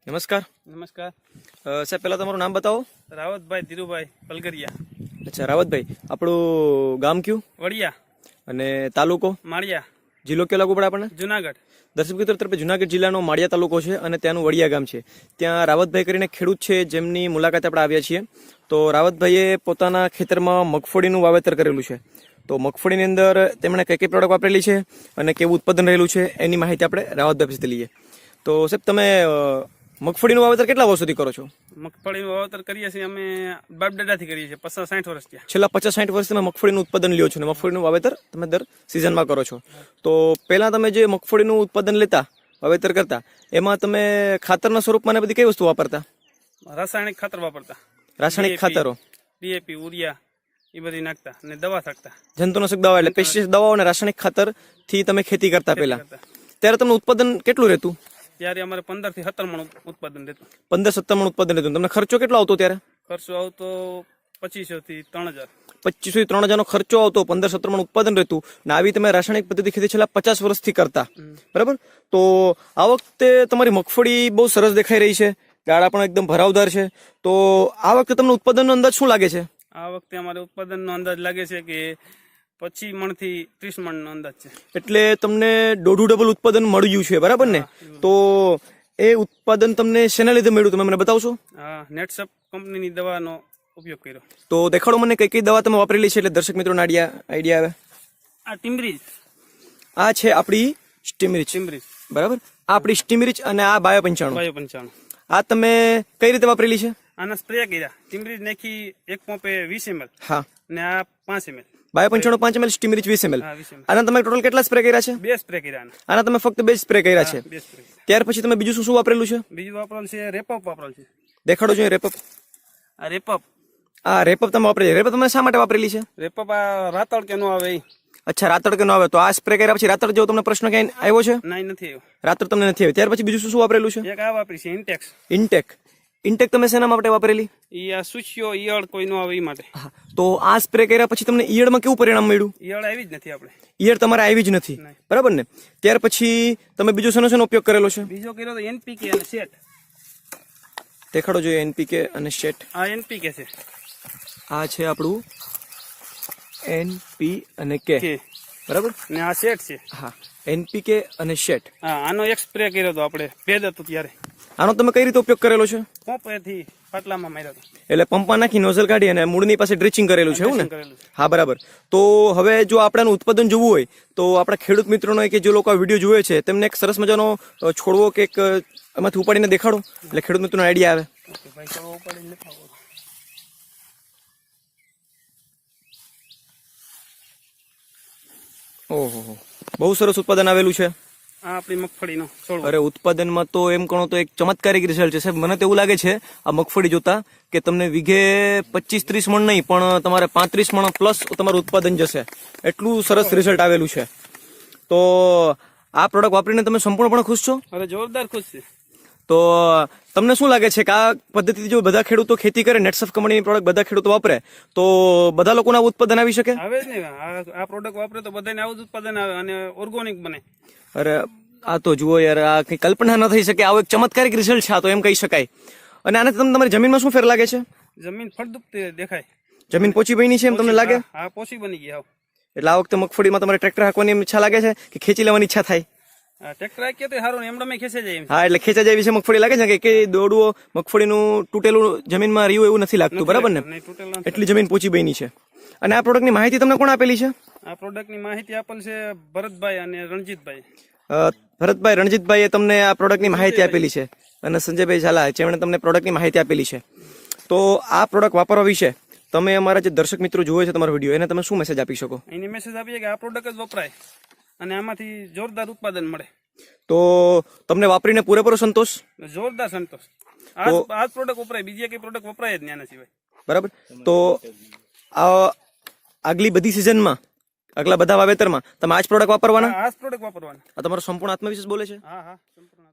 નમસ્કાર. નમસ્કાર. સાહેબ પહેલા તમારું નામ બતાવો. રાવતભાઈ ધીરુભાઈ પલગરિયા. અચ્છા રાવતભાઈ, આપણું ગામ કયું વડિયા અને તાલુકો માળિયા જિલ્લો કયો લાગુ પડે આપણને? જુનાગઢ. દર્શક મિત્રો તરફે જુનાગઢ જિલ્લાનો માળિયા તાલુકો છે અને ત્યાંનું વડિયા ગામ છે. ત્યાં રાવતભાઈ કરીને ખેડૂત છે જેમની મુલાકાત આપણે આવ્યા છીએ. તો રાવતભાઈએ પોતાના ખેતરમાં મગફળીનું વાવેતર કરેલું છે. તો મગફળીની અંદર તેમણે કઈ કઈ પ્રોડક્ટ વાપરેલી છે અને કેવું ઉત્પાદન રહેલું છે એની માહિતી આપણે રાવતભાઈ પાસેથી લઈએ. તો સાહેબ તમે મગફળીનું વાવેતર કેટલા વર્ષોથી કરો છો? મગફળીનું વાવેતર કરીએ છીએ અમે બાપ દાદાથી કરીએ છીએ 50-60 વર્ષ થયા. છેલ્લા 50-60 વર્ષથી તમે મગફળીનું ઉત્પાદન લ્યો છો અને મગફળીનું વાવેતર તમે દર સિઝનમાં કરો છો. તો પહેલા તમે જે મગફળીનું ઉત્પાદન લેતા વાવેતર કરતા એમાં તમે ખાતરના સ્વરૂપમાં બધી કઈ વસ્તુ વાપરતા? રાસાયણિક ખાતર વાપરતા. રાસાયણિક ખાતરો, ડીએપી, ઉરિયા એ બધી નાખતા અને દવા નાખતા. જંતુનાશક દવા એટલે પેસ્ટિસાઇડ દવાઓ અને રાસાયણિક ખાતર થી તમે ખેતી કરતા પહેલા. ત્યારે તમને ઉત્પાદન કેટલું રહેતું? ત્યારે અમારે 15 થી 17 મણ ઉત્પાદન રહેતું. 15-17 મણ ઉત્પાદન રહેતું. તમને ખર્ચો કેટલો આવતો ત્યારે? ખર્ચો આવતો 2500 થી 3000. 2500 થી 3000 નો ખર્ચો આવતો, 15-17 મણ ઉત્પાદન રહેતું. અને આવી તમે રાસાયણિક પદ્ધતિ ખેતી છેલ્લા 50 વર્ષથી કરતા, બરાબર? તો આ વખતે તમારી મગફળી બહુ સરસ દેખાઈ રહી છે, ગાળા પણ એકદમ ભરાવદાર છે. તો આ વખતે તમને ઉત્પાદનનો અંદાજ શું લાગે છે? આ વખતે અમારે ઉત્પાદનનો અંદાજ લાગે છે કે 25 મણ થી 30 મણ નો અંદાજ છે. એટલે તમને દોઢું ડબલ ઉત્પાદન મળ્યું છે, બરાબર ને? તો એ ઉત્પાદન તમને શેના લીધે મળ્યું તમે મને બતાવશો? હા, નેટસપ કંપનીની દવાનો ઉપયોગ કર્યો. તો દેખાડો મને કઈ કઈ દવા તમે વાપરેલી છે એટલે દર્શક મિત્રોને આઈડિયા આવે. આ ટિમ્બ્રીજ. આ છે આપણી સ્ટીમરીચ, બરાબર? આ આપણી સ્ટીમરીચ અને આ બાયો 95. આ તમે કઈ રીતે વાપરેલી છે? આના સ્પ્રે કર્યા. ટિમ્બ્રીજ નાખી એક પંપે 20 ml. હા. ને આ 5 ml. Bio 95 5 ml, Steamrich 20 ml. હા, 20 ml. આના તમે ટોટલ કેટલા સ્પ્રે કર્યા છે? 2 સ્પ્રે કર્યા. આના તમે ફક્ત 2 સ્પ્રે કર્યા છે. 2 સ્પ્રે. ત્યાર પછી તમે બીજું શું શું વાપરેલું છે? બીજું વાપરેલું છે રેપઅપ વાપરેલું છે. દેખાડો જોઈએ રેપઅપ. આ રેપઅપ. આ રેપઅપ તમે વાપરેલી. રેપઅપ તમે શા માટે વાપરેલી છે? રેપઅપ આ રાતળ કે નો આવે ઈ. અચ્છા, રાતળ કે નો આવે. તો આ સ્પ્રે કર્યા પછી રાતળ જેવો તમને પ્રશ્ન ક્યાંય આવ્યો છે? નહીં, નથી આવ્યો. રાતળ તમને નથી આવ્યો. ત્યાર પછી બીજું શું શું વાપરેલું છે? એક આ વાપરી છે ઇન્ટેક્સ. ઇન્ટેક તમે શેના માટે વાપરેલી? ઈ આ સુસ્યો ઈયળ કોઈ નો આવે ઈ માટે. તો આ સ્પ્રે કર્યા પછી તમને ઈયળમાં કેવું પરિણામ મળ્યું? ઈયળ આવી જ નથી આપણે. ઈયળ તમારે આવી જ નથી, બરાબર ને? ત્યાર પછી તમે બીજો શેનો ઉપયોગ કરેલો છે? બીજો કર્યો તો એનપીકે અને સેટ. દેખાડો જોઈએ એનપીકે અને સેટ. આ એનપીકે છે. આ છે આપણું એનપી અને કે, બરાબર? ને આ સેટ છે. હા, એનપીકે અને સેટ. હા, આનો એક સ્પ્રે કર્યો તો આપણે ભેદ હતું ત્યારે. આનો તમે કઈ રીતે ઉપયોગ કરેલો છે? પંપેથી પાટલામાં માર્યો હતો. એટલે પંપમાં નાખી નોઝલ કાઢી અને મૂળની પાસે ડ્રિચિંગ કરેલું છે, એવું ને? હા, બરાબર. તો હવે જો આપણે ઉત્પાદન જોવું હોય તો આપણા ખેડૂત મિત્રોનો કે જે લોકો આ વિડીયો જુએ છે તેમને એક સરસ મજાનો છોડવો કે એમાંથી ઉપાડીને દેખાડો એટલે ખેડૂત મિત્રોનો આઈડિયા આવે. ઓહો, બહુ સરસ ઉત્પાદન આવેલું છે. આ આપણી મગફળીનો છોડવો. અરે, ઉત્પાદનમાં તો એમ ગણો તો એક ચમત્કારિક રિઝલ્ટ છે સાહેબ. મને તો એવું લાગે છે આ મગફળી જોતા કે તમને વીઘે 25-30 મણ નહીં પણ તમારે 35 મણ પ્લસ તમારું ઉત્પાદન જશે. એટલું સરસ રિઝલ્ટ આવેલું છે. તો આ પ્રોડક્ટ વાપરીને તમે સંપૂર્ણપણે ખુશ છો? અરે જોરદાર ખુશ છે. તો તમને શું લાગે છે કે આ પદ્ધતિ જો બધા ખેડૂતો ખેતી કરે, નેટસફ કંપનીની પ્રોડક્ટ બધા ખેડૂતો વાપરે તો બધા લોકોને આવું ઉત્પાદન આવી શકે? આવે જ ને. આ પ્રોડક્ટ વાપરે તો બધાને આવું જ ઉત્પાદન આવે અને ઓર્ગોનિક બને. અરે આ તો જુઓ યાર, આ કઈ કલ્પના ન થઈ શકે. આવો એક ચમત્કારિક રિઝલ્ટ છે આ તો, એમ કહી શકાય. અને આને તમારી જમીનમાં શું ફેર લાગે છે? જમીન ફળદ્રુપ દેખાય. જમીન પોચી બની છે એમ તમને લાગે? હા, પોચી બની ગઈ. એટલે આ વખતે મગફળીમાં તમારે ટ્રેક્ટર હાંકવાની ઈચ્છા લાગે છે કે ખેંચી લેવાની ઈચ્છા થાય? ટ્રેક્ટર હાંકીએ તો સારું, એમડા મેં ખેંચે જાય. હા, એટલે ખેંચા જાય વિશે મગફળી લાગે છે કે દોડવો મગફળીનું તૂટેલું જમીનમાં રહ્યું એવું નથી લાગતું, બરાબર ને? એટલી જમીન પોચી બની છે. અને આ પ્રોડક્ટની માહિતી તમને કોણ આપેલી છે? આ પ્રોડક્ટની માહિતી આપેલ છે ભરતભાઈ અને રણજીતભાઈ. ભરતભાઈ, રણજીતભાઈએ તમને આ પ્રોડક્ટની માહિતી આપેલી છે અને સંજયભાઈ ઝાલા જેમણે તમને પ્રોડક્ટની માહિતી આપેલી છે. તો આ પ્રોડક્ટ વાપરવા વિશે તમે અમારા જે દર્શક મિત્રો જુએ છે તમારો વિડીયો, એને તમે શું મેસેજ આપી શકો? એની મેસેજ આપીએ કે આ પ્રોડક્ટ જ વપરાય અને આમાંથી જોરદાર ઉત્પાદન મળે. તો તમને વાપરીને પૂરેપૂરો સંતોષ? જોરદાર સંતોષ. આ પ્રોડક્ટ વપરાય, બીજી કઈ પ્રોડક્ટ વપરાય જ નહીં આના સિવાય, બરાબર? તો આગલી બધી સિઝનમાં, આગલા બધા વાવેતરમાં તમે આ જ પ્રોડક્ટ વાપરવાના? આ જ પ્રોડક્ટ વાપરવાના. આ તમારો સંપૂર્ણ આત્મવિશ્વાસ બોલે છે? હા, સંપૂર્ણ.